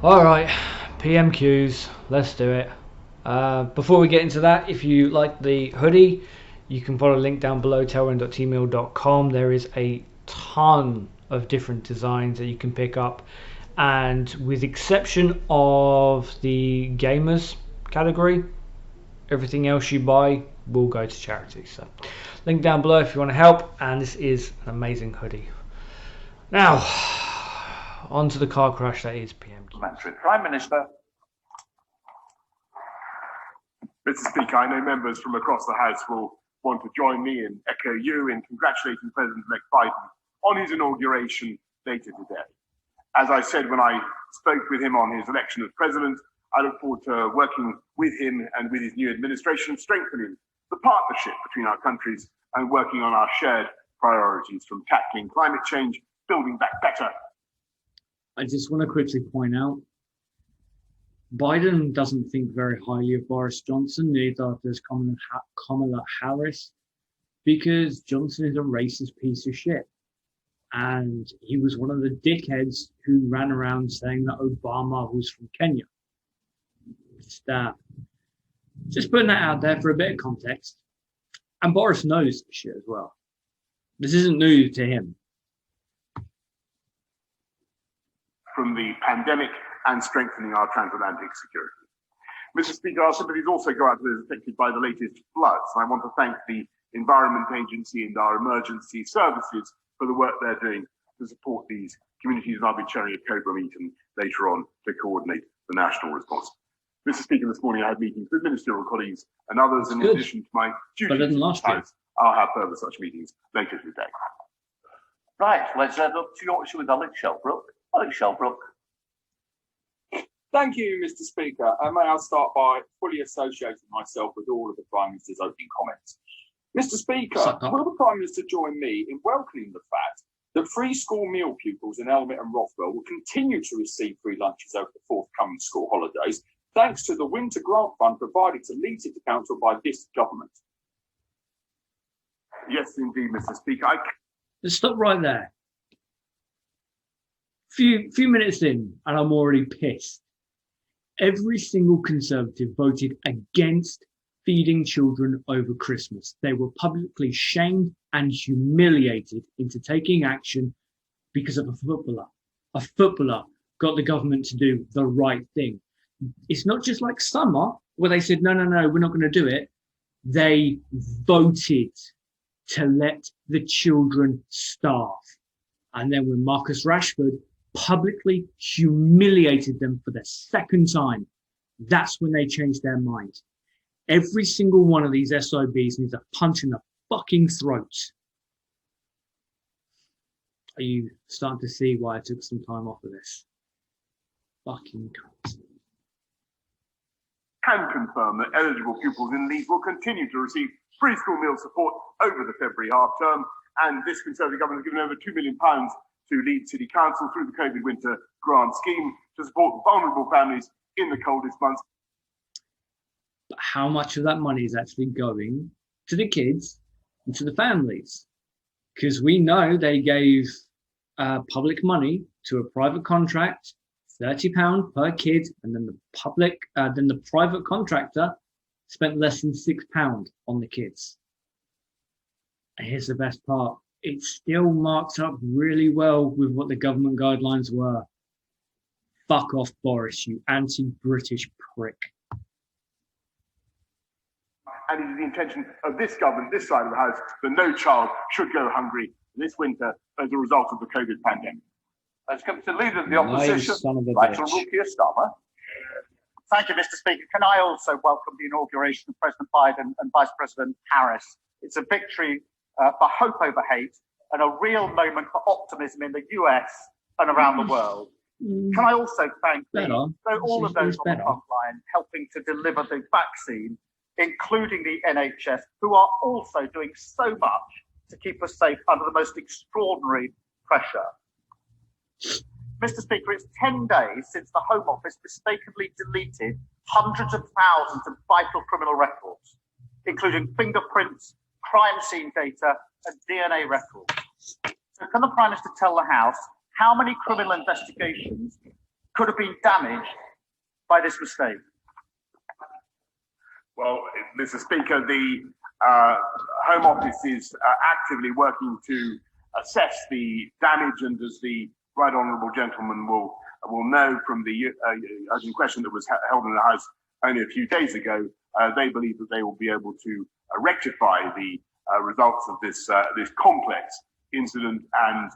Alright, PMQs, let's do it. Before we get into that, if you like the hoodie, you can follow the link down below, tailwind.tmail.com. There is a ton of different designs that you can pick up, and with exception of the gamers category, everything else you buy will go to charity. So link down below if you want to help, and this is an amazing hoodie. Now on to the car crash that is PMQ. Prime Minister. Mr. Speaker, I know members from across the House will want to join me and echo you in congratulating President-elect Biden on his inauguration later today. As I said when I spoke with him on his election as president, I look forward to working with him and with his new administration, strengthening the partnership between our countries and working on our shared priorities, from tackling climate change, building back better. I just want to quickly point out, Biden doesn't think very highly of Boris Johnson, neither does Kamala Harris, because Johnson is a racist piece of shit. And he was one of the dickheads who ran around saying that Obama was from Kenya. Just putting that out there for a bit of context. And Boris knows this shit as well. This isn't new to him. From the pandemic and strengthening our transatlantic security. Mr. Speaker, our sympathies also go out to those affected by the latest floods. I want to thank the Environment Agency and our emergency services for the work they're doing to support these communities, and I'll be chairing a COBRA meeting later on to coordinate the national response. Mr. Speaker, this morning I had meetings with ministerial colleagues and others, in addition to my duties. I'll have further such meetings later today. Right, let's head up to Yorkshire with Alex Shelbrook. Alex Shelbrook. Thank you, Mr. Speaker. May I start by fully associating myself with all of the Prime Minister's opening comments. Mr. Speaker, will the Prime Minister join me in welcoming the fact that free school meal pupils in Elmet and Rothwell will continue to receive free lunches over the forthcoming school holidays, thanks to the winter grant fund provided to Leeds City Council by this government? Yes, indeed, Mr. Speaker. Let's stop right there. Few minutes in, and I'm already pissed. Every single Conservative voted against feeding children over Christmas. They were publicly shamed and humiliated into taking action because of a footballer. A footballer got the government to do the right thing. It's not just like summer where they said, no, we're not going to do it. They voted to let the children starve. And then when Marcus Rashford publicly humiliated them for the second time, that's when they changed their mind. Every single one of these SOBs needs a punch in the fucking throat. Are you starting to see why I took some time off of this? Fucking cunt. Can confirm that eligible pupils in Leeds will continue to receive free school meal support over the February half term, and this Conservative government has given over £2 million to Leeds City Council through the COVID winter grant scheme to support vulnerable families in the coldest months. But how much of that money is actually going to the kids and to the families? Because we know they gave public money to a private contract, £30 per kid, and then the private contractor spent less than £6 on the kids. And here's the best part. It still marks up really well with what the government guidelines were. Fuck off, Boris, you anti-British prick. And it is the intention of this government, this side of the House, that no child should go hungry this winter as a result of the COVID pandemic. Let's come to the Leader of the Opposition, Rachel Starmer. Thank you, Mr. Speaker. Can I also welcome the inauguration of President Biden and Vice President Harris? It's a victory for hope over hate and a real moment for optimism in the US and around the world. Can I also thank all of those on the front line helping to deliver the vaccine, including the NHS, who are also doing so much to keep us safe under the most extraordinary pressure. Mr. Speaker, it's 10 days since the Home Office mistakenly deleted hundreds of thousands of vital criminal records, including fingerprints, crime scene data, and DNA records. So can the Prime Minister tell the House how many criminal investigations could have been damaged by this mistake? Well, Mr. Speaker, the Home Office is actively working to assess the damage, and as the right honourable gentleman will know from the urgent question that was held in the House only a few days ago, they believe that they will be able to rectify the results of this complex incident, and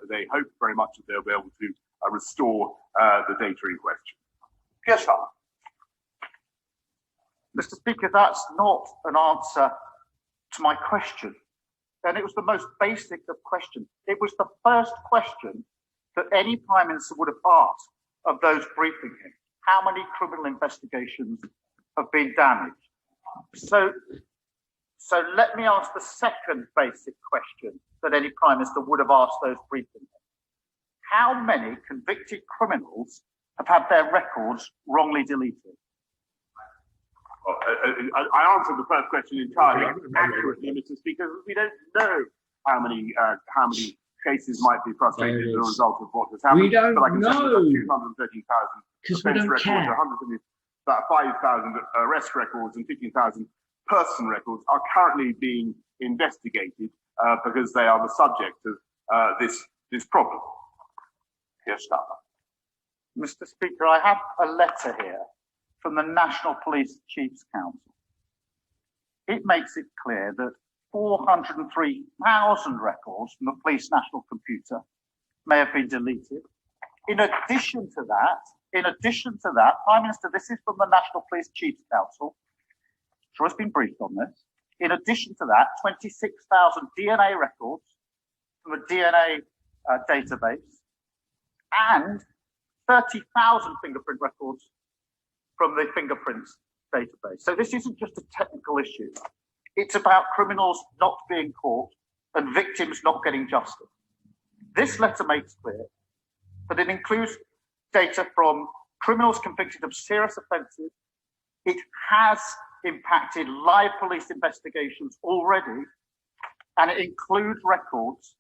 they hope very much that they'll be able to restore the data in question. Yes, sir. Mr. Speaker, that's not an answer to my question. And it was the most basic of questions. It was the first question that any Prime Minister would have asked of those briefing him. How many criminal investigations have been damaged? So let me ask the second basic question that any Prime Minister would have asked those briefing him. How many convicted criminals have had their records wrongly deleted? Well, I answered the first question entirely accurately, Mr. Speaker. We don't know how many cases might be frustrated as a result of what has happened. We don't but I can know. tell you that 213,000 Because we offence don't records, care. about 5,000 arrest records, and 15,000 person records are currently being investigated because they are the subject of this problem. Yes, sir. Mr. Speaker, I have a letter here from the National Police Chiefs Council. It makes it clear that 403,000 records from the police national computer may have been deleted. In addition to that, Prime Minister, this is from the National Police Chiefs Council. I'm sure it's been briefed on this. In addition to that, 26,000 DNA records from a DNA database and 30,000 fingerprint records from the fingerprints database. So this isn't just a technical issue. It's about criminals not being caught and victims not getting justice. This letter makes clear that it includes data from criminals convicted of serious offences. It has impacted live police investigations already, and it includes records,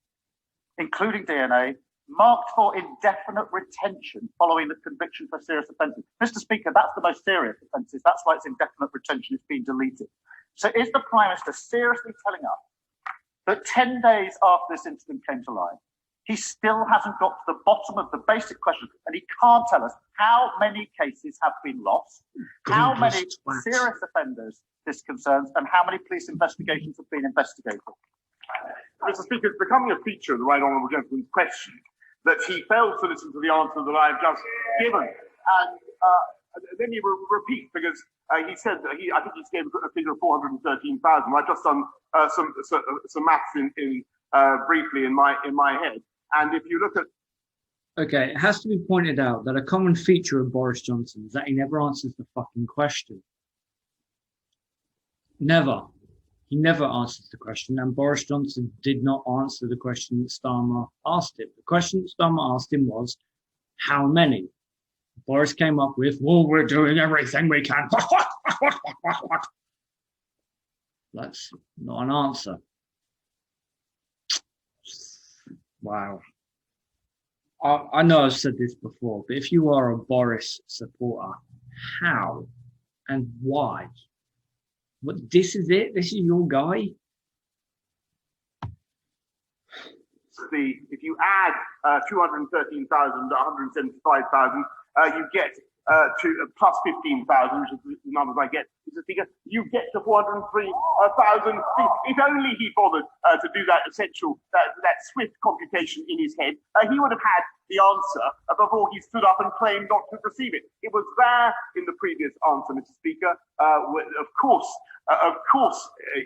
including DNA, marked for indefinite retention following the conviction for serious offences. Mr. Speaker, that's the most serious offences. That's why it's indefinite retention. It's been deleted. So is the Prime Minister seriously telling us that 10 days after this incident came to light, he still hasn't got to the bottom of the basic question, and he can't tell us how many cases have been lost, how many serious offenders this concerns, and how many police investigations have been investigated? Mr. Speaker, it's becoming a feature of the right honourable gentleman's question that he failed to listen to the answer that I have just given. And let me repeat, because he said that I think he gave a figure of 413,000. I've just done some maths briefly in my head. And if you look at... Okay, it has to be pointed out that a common feature of Boris Johnson is that he never answers the fucking question. Never. He never answers the question, and Boris Johnson did not answer the question that Starmer asked him. The question that Starmer asked him was, how many? Boris came up with, well, we're doing everything we can. That's not an answer. Wow. I know I've said this before, but if you are a Boris supporter, how and why? What, this is it? This is your guy? If you add 213,000 to 175,000, you get to plus 15,000, which is the numbers I get. You get to 403,000. If only he bothered to do that that swift computation in his head, he would have had the answer before he stood up and claimed not to receive it. It was there in the previous answer, Mr. Speaker. Of course,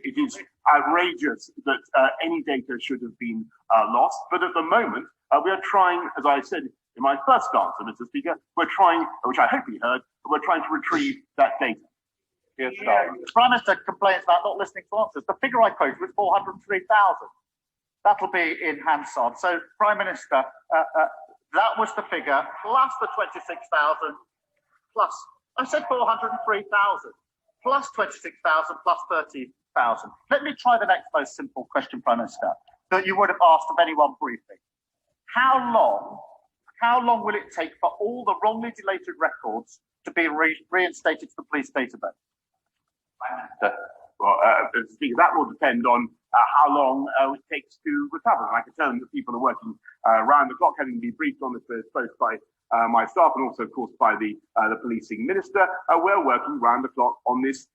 it is outrageous that any data should have been lost. But at the moment, we are trying, as I said in my first answer, Mr. Speaker, we're trying, which I hope he heard, we're trying to retrieve that data. Yes, the Prime Minister complains about not listening to answers. The figure I quoted was 403,000. That'll be in Hansard. So, Prime Minister, that was the figure, plus the 26,000, plus, I said 403,000, plus 26,000, plus 30,000. Let me try the next most simple question, Prime Minister, that you would have asked of anyone briefing. How long how long will it take for all the wrongly deleted records to be reinstated to the police database? Well, Mr. Speaker, that will depend on how long it takes to recover. And I can tell you that people are working round the clock, having been briefed on this both by my staff and also, of course, by the policing minister. We're working round the clock on this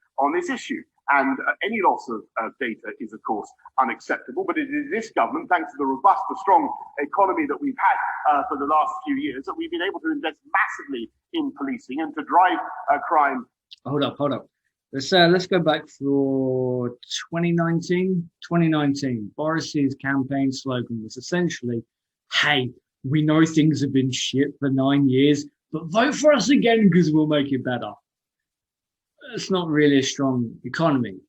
issue. And any loss of data is, of course, unacceptable. But it is this government, thanks to the robust, the strong economy that we've had for the last few years, that we've been able to invest massively in policing and to drive crime. Hold up. Let's go back for 2019. 2019, Boris's campaign slogan was essentially, "Hey, we know things have been shit for 9 years, but vote for us again because we'll make it better." It's not really a strong economy.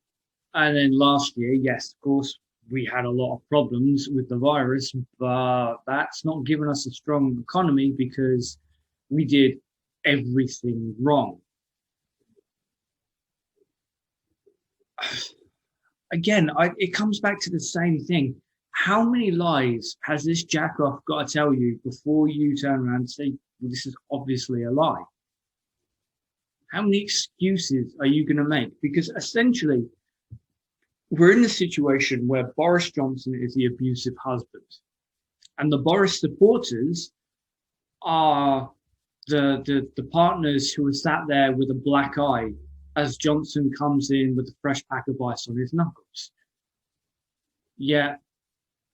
And then last year, yes, of course, we had a lot of problems with the virus, but that's not given us a strong economy because we did everything wrong. Again, it comes back to the same thing. How many lies has this jackoff got to tell you before you turn around and say, well, this is obviously a lie? How many excuses are you going to make? Because essentially, we're in a situation where Boris Johnson is the abusive husband. And the Boris supporters are the partners who are sat there with a black eye as Johnson comes in with a fresh pack of ice on his knuckles. Yet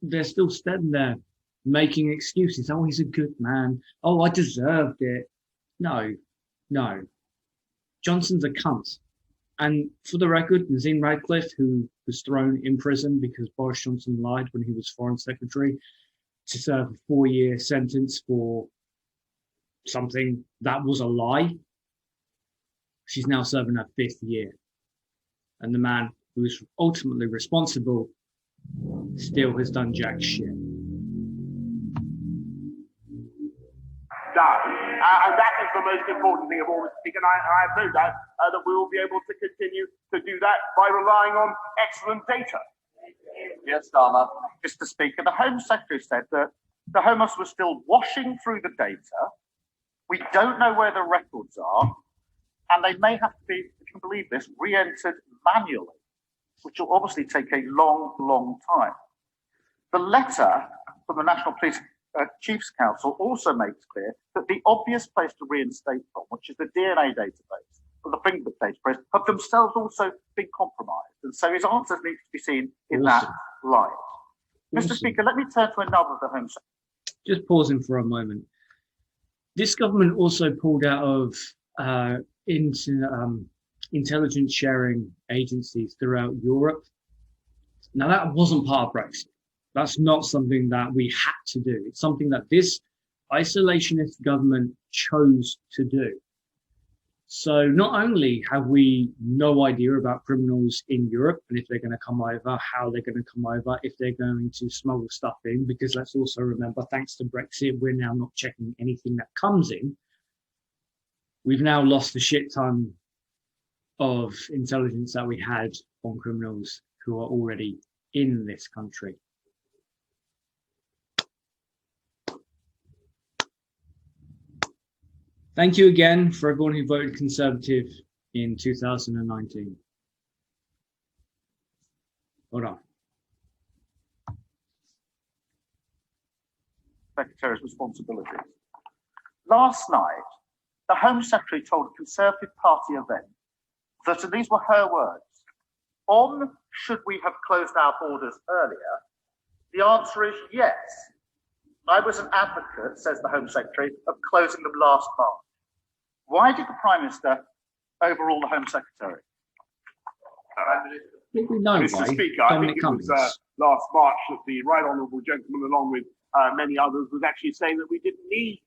they're still standing there making excuses. Oh, he's a good man. Oh, I deserved it. No. Johnson's a cunt. And for the record, Nazim Radcliffe, who was thrown in prison because Boris Johnson lied when he was Foreign Secretary, to serve a 4-year sentence for something that was a lie. She's now serving her 5th year. And the man who was ultimately responsible still has done jack shit. And that is the most important thing of all, Mr. Speaker. And I have no doubt that we will be able to continue to do that by relying on excellent data. Yes, Dharma. Mr. Speaker, the Home Secretary said that the Home Office was still washing through the data. We don't know where the records are, and they may have to be, if you can believe this, re-entered manually, which will obviously take a long, long time. The letter from the National Police Chiefs Council also makes clear that the obvious place to reinstate from, which is the DNA database or the fingerprint database, have themselves also been compromised. And so his answers need to be seen in that light. Mr. Speaker, let me turn to another of the Home Secretary. Just pausing for a moment. This government also pulled out of intelligence sharing agencies throughout Europe. Now, that wasn't part of Brexit. That's not something that we had to do. It's something that this isolationist government chose to do. So not only have we no idea about criminals in Europe and if they're going to come over, how they're going to come over, if they're going to smuggle stuff in, because let's also remember, thanks to Brexit, we're now not checking anything that comes in. We've now lost a shit ton of intelligence that we had on criminals who are already in this country. Thank you again for everyone who voted Conservative in 2019. Hold on. Secretary's responsibilities. Last night, the Home Secretary told a Conservative Party event that, and these were her words, on should we have closed our borders earlier, the answer is yes. I was an advocate, says the Home Secretary, of closing them last March. Why did the Prime Minister overrule the Home Secretary? Mr. Speaker, I think it was last March that the right honourable gentleman, along with many others, was actually saying that we didn't need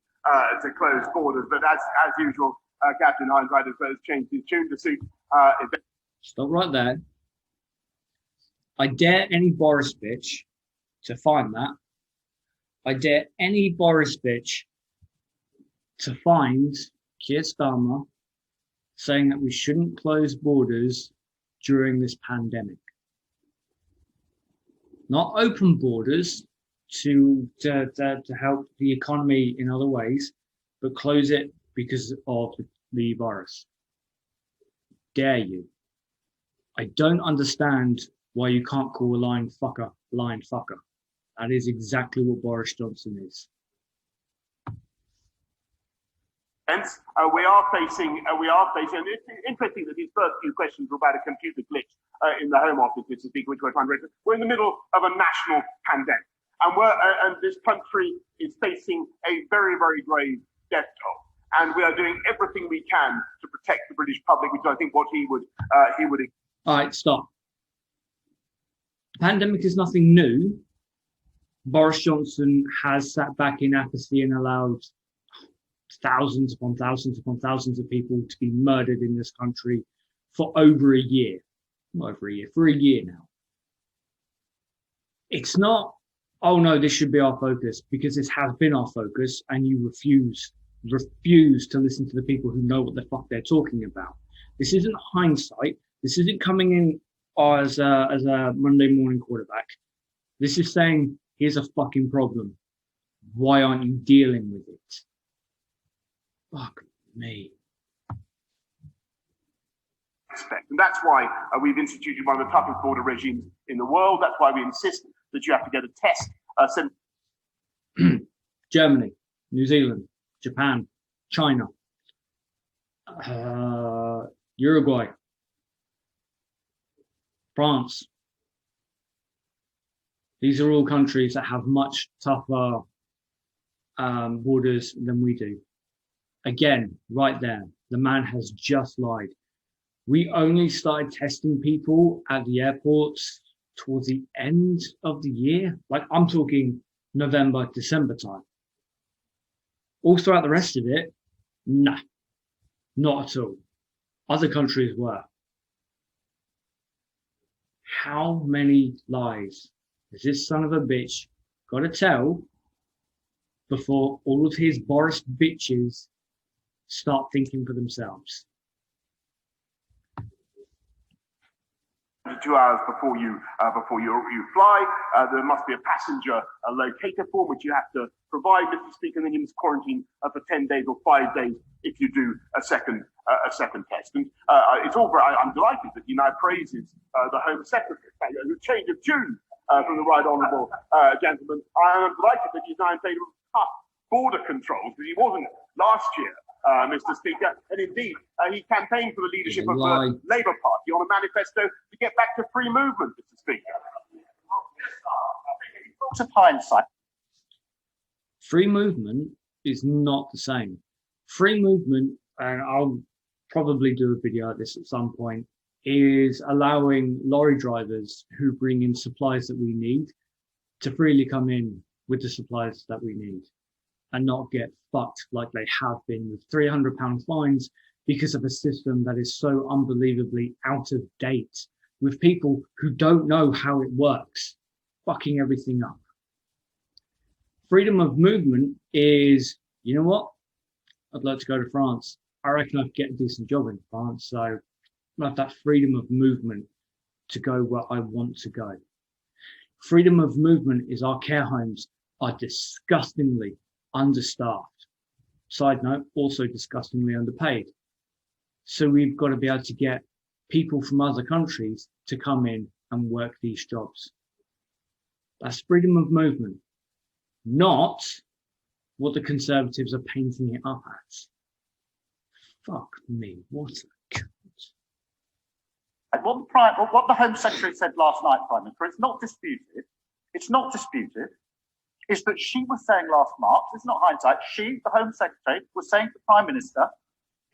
to close borders. But as usual, Captain Hindsight has changed his tune to suit events. Stop right there. I dare any Boris bitch to find that. I dare any Boris bitch to find Keir Starmer saying that we shouldn't close borders during this pandemic. Not open borders, to help the economy in other ways, but close it because of the virus. Dare you? I don't understand why you can't call a lying fucker lying fucker. That is exactly what Boris Johnson is. Hence, we are facing, and it's interesting that these first few questions were about a computer glitch in the Home Office, Mr. Speaker, which we're trying to raise. We're in the middle of a national pandemic, and this country is facing a very, very grave death toll. And we are doing everything we can to protect the British public, which I think what he would. All right, stop. The pandemic is nothing new. Boris Johnson has sat back in apathy and allowed thousands upon thousands upon thousands of people to be murdered in this country for over a year. Not over a year, for a year now. It's not, oh no, this should be our focus, because this has been our focus, and you refuse to listen to the people who know what the fuck they're talking about. This isn't hindsight. This isn't coming in as a Monday morning quarterback. This is saying, here's a fucking problem. Why aren't you dealing with it? Fuck me. And that's why we've instituted one of the toughest border regimes in the world. That's why we insist that you have to get a test. Germany, New Zealand, Japan, China, Uruguay, France. These are all countries that have much tougher borders than we do. Again, right there, the man has just lied. We only started testing people at the airports towards the end of the year. Like, I'm talking November, December time. All throughout the rest of it, nah, not at all. Other countries were. How many lies has this son of a bitch got to tell before all of his Boris bitches start thinking for themselves? 2 hours before you fly, there must be a passenger locator form which you have to provide, Mr. Speaker, and then you must quarantine for 10 days or 5 days if you do a second test. And it's all. I'm delighted that he now praises the Home Secretary, who change of tune from the right honourable gentleman. I am delighted that he's now in favour of tough border controls, because he wasn't last year. Mr. Speaker, and indeed, he campaigned for the leadership of the Labour Party on a manifesto to get back to free movement, Mr. Speaker. Of hindsight. Free movement is not the same. Free movement, and I'll probably do a video at this at some point, is allowing lorry drivers who bring in supplies that we need to freely come in with the supplies that we need, and not get fucked like they have been with £300 fines because of a system that is so unbelievably out of date, with people who don't know how it works, fucking everything up. Freedom of movement is, you know what? I'd like to go to France. I reckon I could get a decent job in France, so I have that freedom of movement to go where I want to go. Freedom of movement is our care homes are disgustingly understaffed. Side note, also disgustingly underpaid. So we've got to be able to get people from other countries to come in and work these jobs. That's freedom of movement, not what the Conservatives are painting it up as. Fuck me, what a cunt. And what the Home Secretary said last night, Prime Minister, it's not disputed, is that she was saying last March, it's not hindsight, she, the Home Secretary, was saying to the Prime Minister,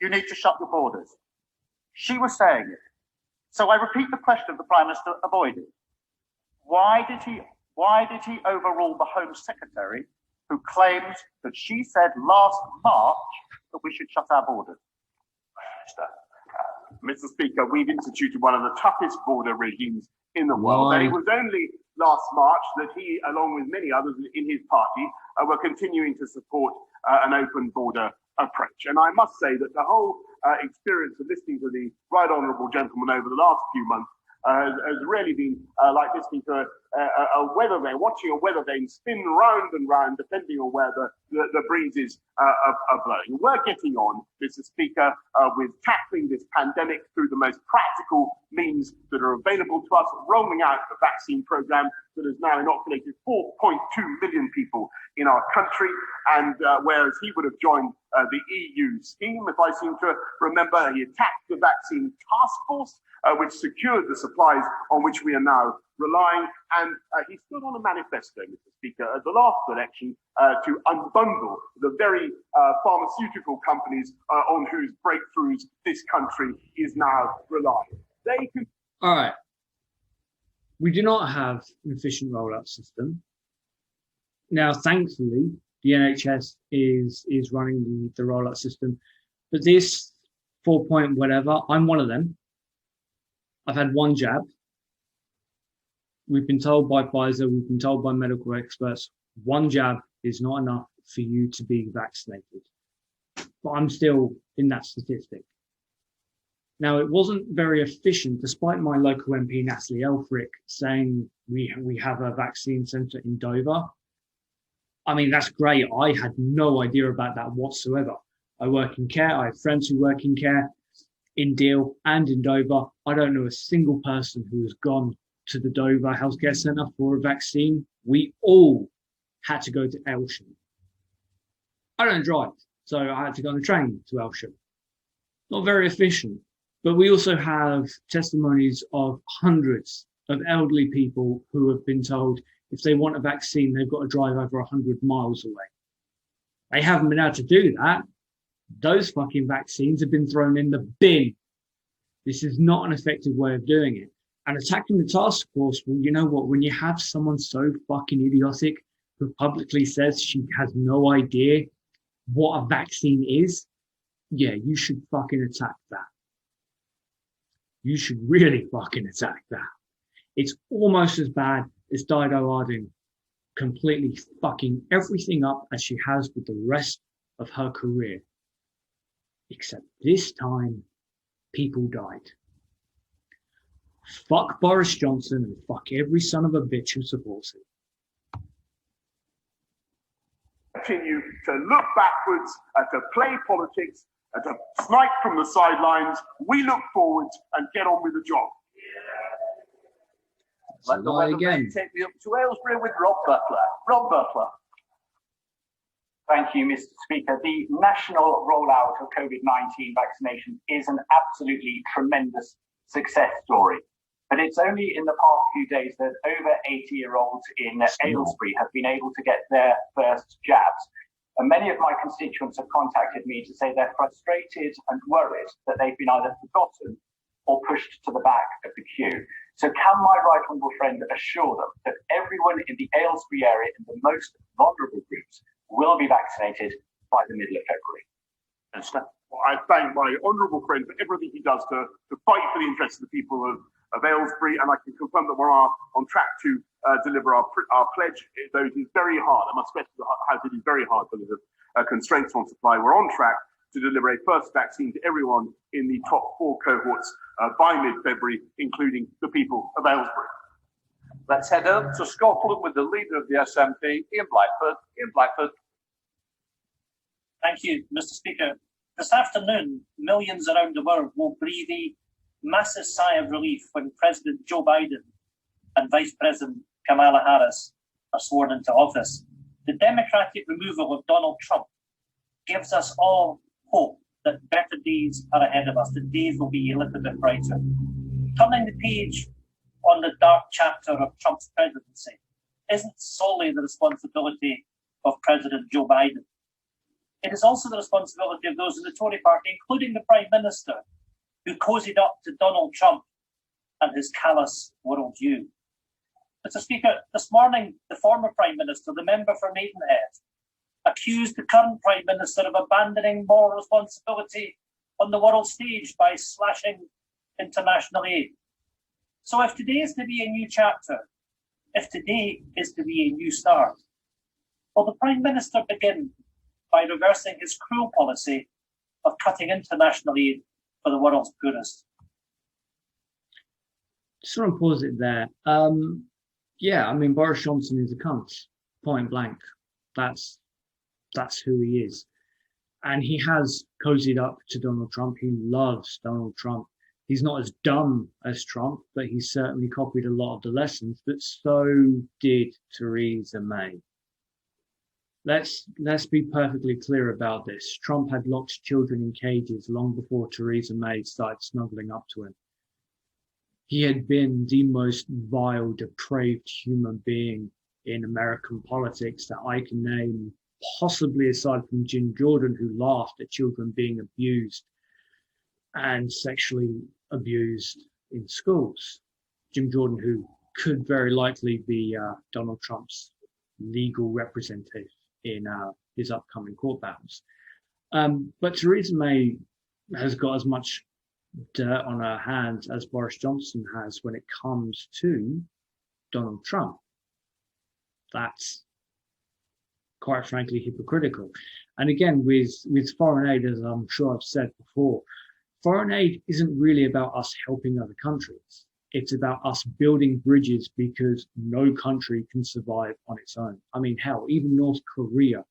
you need to shut your borders. She was saying it. So I repeat the question the Prime Minister avoided. Why did he overrule the Home Secretary, who claims that she said last March that we should shut our borders? Mr. Speaker, we've instituted one of the toughest border regimes in the world. And it was only last March that he, along with many others in his party, were continuing to support an open border approach. And I must say that the whole experience of listening to the right honourable gentleman over the last few months has really been like listening to a weather vane, watching a weather vane spin round and round, depending on where the breezes are blowing. We're getting on, Mr. Speaker, with tackling this pandemic through the most practical means that are available to us, rolling out a vaccine program that has now inoculated 4.2 million people in our country, and whereas he would have joined the EU scheme, if I seem to remember, he attacked the vaccine task force, which secured the supplies on which we are now relying, and he stood on a manifesto, Mr. Speaker, at the last election to unbundle the very pharmaceutical companies on whose breakthroughs this country is now relying. They can. All right. We do not have an efficient rollout system. Now, thankfully, the NHS is running the rollout system, but this 4 point whatever, I'm one of them. I've had one jab. We've been told by Pfizer, we've been told by medical experts, one jab is not enough for you to be vaccinated. But I'm still in that statistic. Now, it wasn't very efficient, despite my local MP, Natalie Elfrick, saying we have a vaccine centre in Dover. I mean, that's great. I had no idea about that whatsoever. I work in care. I have friends who work in care in Deal and in Dover. I don't know a single person who has gone to the Dover Healthcare Centre for a vaccine. We all had to go to Elsham. I don't drive, so I had to go on a train to Elsham. Not very efficient. But we also have testimonies of hundreds of elderly people who have been told if they want a vaccine, they've got to drive over 100 miles away. They haven't been able to do that. Those fucking vaccines have been thrown in the bin. This is not an effective way of doing it. And attacking the task force, well, you know what? When you have someone so fucking idiotic who publicly says she has no idea what a vaccine is, yeah, you should fucking attack that. You should really fucking attack that. It's almost as bad as Dido Ardern completely fucking everything up as she has with the rest of her career. Except this time, people died. Fuck Boris Johnson and fuck every son of a bitch who supports him. Continue to look backwards, to play politics, to snipe from the sidelines. We look forward and get on with the job. Let the weather take me up to Aylesbury with Rob Butler. Rob Butler. Thank you, Mr. Speaker. The national rollout of COVID-19 vaccination is an absolutely tremendous success story. But it's only in the past few days that over 80-year-olds in Aylesbury have been able to get their first jabs. And many of my constituents have contacted me to say they're frustrated and worried that they've been either forgotten or pushed to the back of the queue. So can my right honourable friend assure them that everyone in the Aylesbury area in the most vulnerable groups will be vaccinated by the middle of February? Well, I thank my honourable friend for everything he does to fight for the interests of the people of Aylesbury, and I can confirm that we're on track to deliver our pledge, though it is very hard. I must specify how it is very hard because of constraints on supply. We're on track to deliver a first vaccine to everyone in the top 4 cohorts by mid-February, including the people of Aylesbury. Let's head up to Scotland with the leader of the SNP, Ian Blackford. Ian Blackford. Thank you, Mr. Speaker. This afternoon, millions around the world will breathe a massive sigh of relief when President Joe Biden and Vice President Kamala Harris are sworn into office. The Democratic removal of Donald Trump gives us all hope that better days are ahead of us. The days will be a little bit brighter. Turning the page on the dark chapter of Trump's presidency isn't solely the responsibility of President Joe Biden. It is also the responsibility of those in the Tory party, including the Prime Minister, who cozied up to Donald Trump and his callous worldview. Mr. Speaker, this morning, the former Prime Minister, the member for Maidenhead, accused the current Prime Minister of abandoning moral responsibility on the world stage by slashing international aid. So if today is to be a new chapter, if today is to be a new start, will the Prime Minister begin by reversing his cruel policy of cutting international aid for the world's poorest? Just want to pause it there. Yeah, I mean, Boris Johnson is a cunt, point blank. That's who he is. And he has cozied up to Donald Trump. He loves Donald Trump. He's not as dumb as Trump, but he certainly copied a lot of the lessons, but so did Theresa May. Let's be perfectly clear about this. Trump had locked children in cages long before Theresa May started snuggling up to him. He had been the most vile, depraved human being in American politics that I can name, possibly aside from Jim Jordan, who laughed at children being abused and sexually abused in schools. Jim Jordan, who could very likely be Donald Trump's legal representative in his upcoming court battles. But Theresa May has got as much dirt on her hands as Boris Johnson has when it comes to Donald Trump. That's quite frankly hypocritical. And again, with foreign aid, as I'm sure I've said before, foreign aid isn't really about us helping other countries. It's about us building bridges because no country can survive on its own. I mean, hell, even North Korea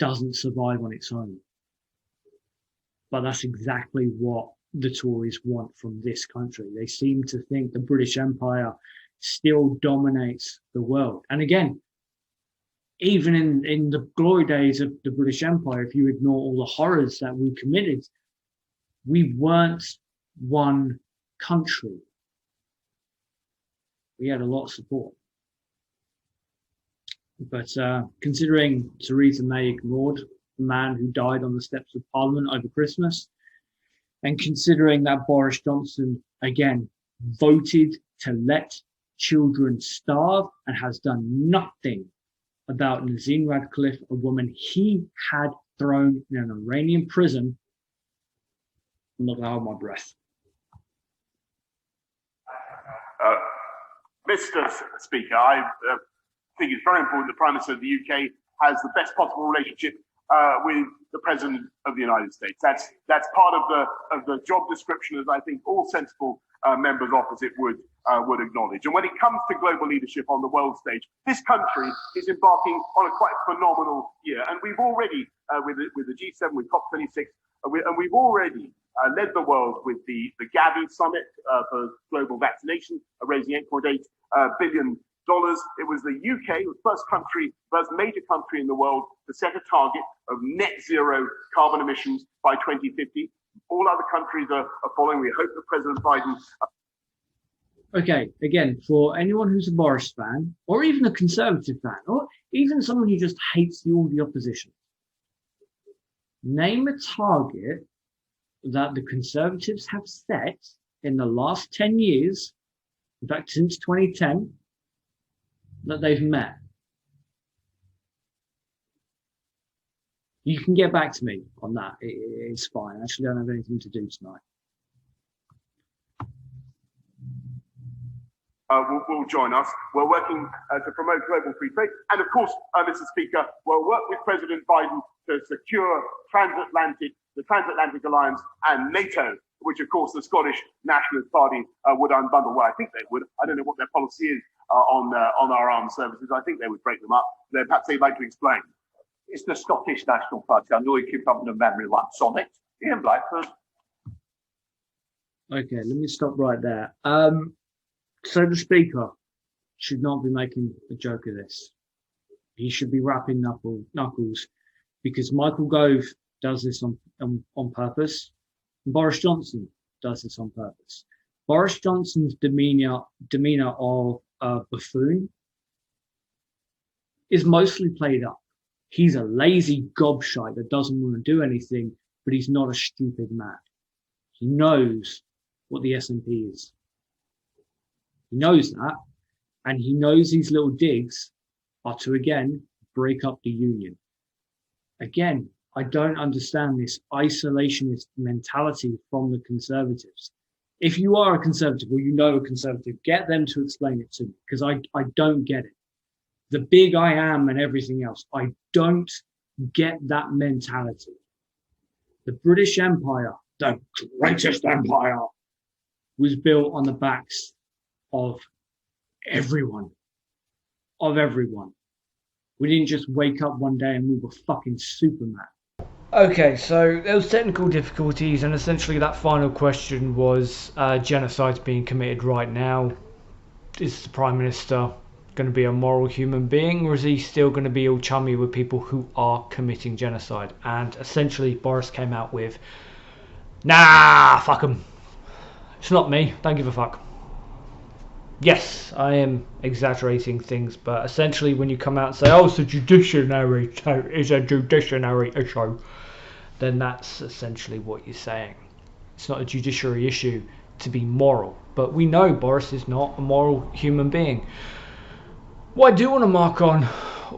doesn't survive on its own. But that's exactly what the Tories want from this country. They seem to think the British Empire still dominates the world. And again, even in the glory days of the British Empire, if you ignore all the horrors that we committed, we weren't one country. We had a lot of support. But considering Theresa May ignored the man who died on the steps of Parliament over Christmas, and considering that Boris Johnson, again, voted to let children starve and has done nothing about Nazim Radcliffe, a woman he had thrown in an Iranian prison, I'm not going to hold my breath. Mr. Speaker, I think it's very important the Prime Minister of the UK has the best possible relationship with the President of the United States. That's part of the job description, as I think all sensible members opposite would acknowledge. And when it comes to global leadership on the world stage, this country is embarking on a quite phenomenal year. And we've already, with the G7, with COP26, and we've already led the world with the Gavi Summit for global vaccination, raising $8.8 billion. It was the UK, the first major country in the world to set a target of net zero carbon emissions by 2050. All other countries are following. We hope that President Biden. Okay, again, for anyone who's a Boris fan, or even a Conservative fan, or even someone who just hates all the opposition, name a target that the Conservatives have set in the last 10 years, in fact, since 2010, that they've met. You can get back to me on that. It's fine. I actually don't have anything to do tonight. Will join us. We're working to promote global free trade. And of course, Mr. Speaker, we'll work with President Biden to secure the transatlantic alliance and NATO, which of course the Scottish Nationalist Party would unbundle. Well, I think they would. I don't know what their policy is on our armed services. I think they would break them up. Perhaps they'd like to explain. It's the Scottish National Party. I know you keep having a memory lapse on it. Ian Blackford. Okay, let me stop right there. So the Speaker should not be making a joke of this. He should be rapping knuckles, because Michael Gove does this on purpose, and Boris Johnson does this on purpose. Boris Johnson's demeanor of a buffoon is mostly played up. He's a lazy gobshite that doesn't want to do anything, but he's not a stupid man. He knows what the SNP is. He knows that, and he knows these little digs are to, again, break up the union. Again, I don't understand this isolationist mentality from the Conservatives. If you are a Conservative or you know a Conservative, get them to explain it to me, because I don't get it. The big I am and everything else, I don't get that mentality. The British Empire, the greatest empire, was built on the backs of everyone. Of everyone. We didn't just wake up one day and we were fucking Superman. Okay, so there was technical difficulties, and essentially that final question was genocide being committed right now. Is the Prime Minister going to be a moral human being, or is he still going to be all chummy with people who are committing genocide? And essentially Boris came out with, nah, fuck him. It's not me, don't give a fuck. Yes, I am exaggerating things, but essentially when you come out and say, oh, it's a judiciary issue, then that's essentially what you're saying. It's not a judiciary issue to be moral, but we know Boris is not a moral human being. What I do want to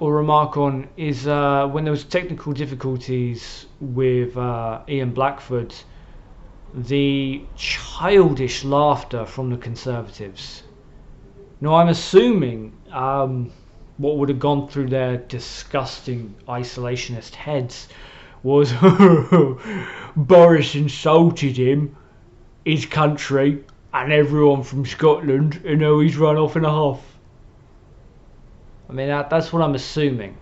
remark on is when there was technical difficulties with Ian Blackford, the childish laughter from the Conservatives. Now, I'm assuming what would have gone through their disgusting isolationist heads was Boris insulted him, his country, and everyone from Scotland, and now he's run off in a huff. I mean, that's what I'm assuming.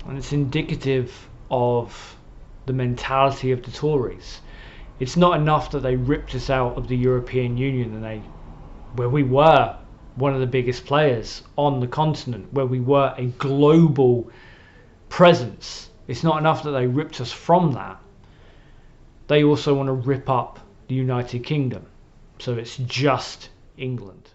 And it's indicative of the mentality of the Tories. It's not enough that they ripped us out of the European Union and where we were one of the biggest players on the continent, where we were a global presence. It's not enough that they ripped us from that. They also want to rip up the United Kingdom. So it's just England.